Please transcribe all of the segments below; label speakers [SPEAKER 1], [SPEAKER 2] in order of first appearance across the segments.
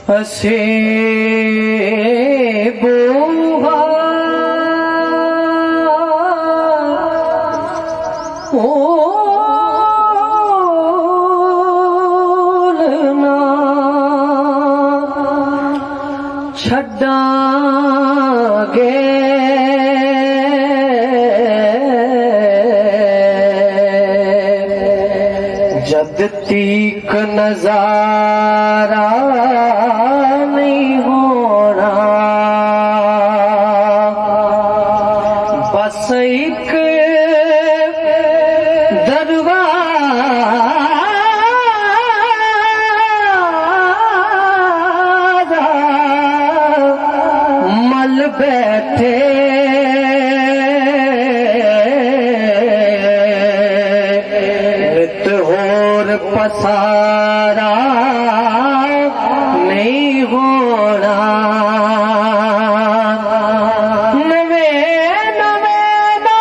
[SPEAKER 1] हसे बोहा ओलना छड्डांगे जद तीक नजारा नहीं होना बस एक दरवाजा मल बैठे पसारा नहीं होना नवे नवे ना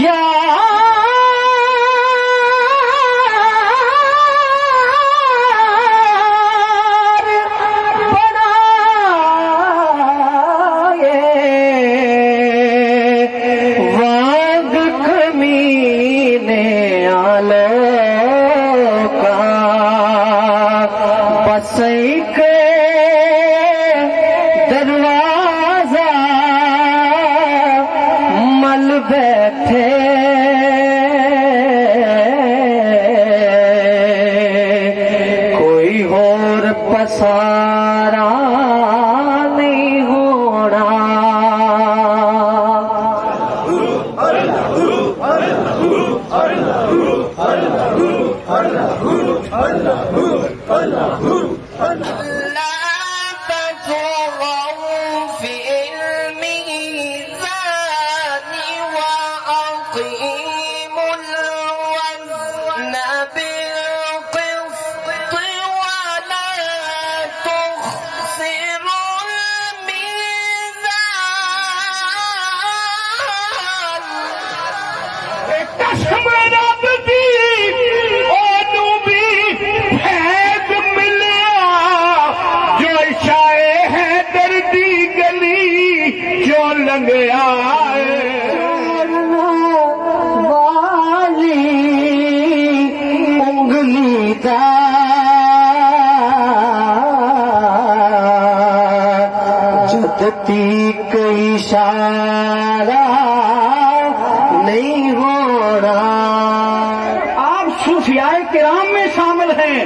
[SPEAKER 1] यार बनाए वाग कमीने आलोका बस एक दरवाजा मल बैठे कोई और पसारा नहीं होना वाली उंगली का जदती कई इशारा नहीं हो रहा। आप सूफियाए किराम में शामिल हैं,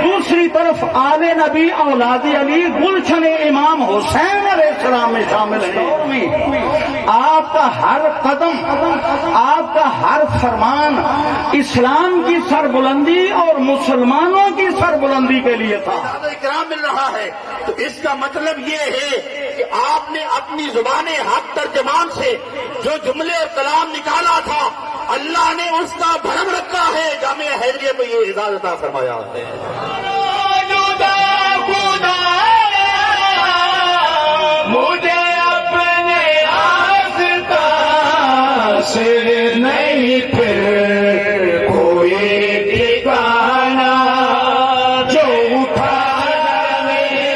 [SPEAKER 1] दूसरी तरफ आले नबी औलादी अली गुलशन इमाम हुसैन अलैहिस्सलाम में शामिल हैं। आपका हर कदम, आपका हर फरमान इस्लाम की सरबुलंदी और मुसलमानों की सरबुलंदी के लिए था।
[SPEAKER 2] इकराम मिल रहा है तो इसका मतलब ये है कि आपने अपनी जुबाने हक तर्जमान से जो जुमले और कलाम निकाला था अल्लाह ने उसका भरम रखा है। जामिया हैदरिया को ये इजाजत फरमाया है।
[SPEAKER 1] मुझे अपने आस्था से नहीं फिर कोई ठिकाना जो उठा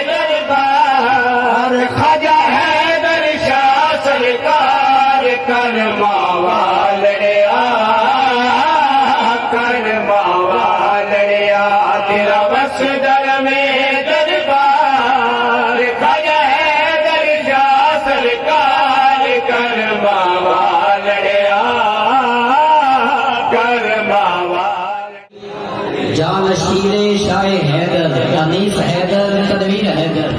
[SPEAKER 1] दरबार ख्वाजा हैदर शाह सरकार करमा वालड़िया करमा वालड़िया तेरा बस दर में दरबार ख्वाजा हैदर शाह सरकार करमा वालड़िया करमा वालड़िया
[SPEAKER 3] जानशीरे शाह हैदर अनीस हैदर तनवीर हैदर।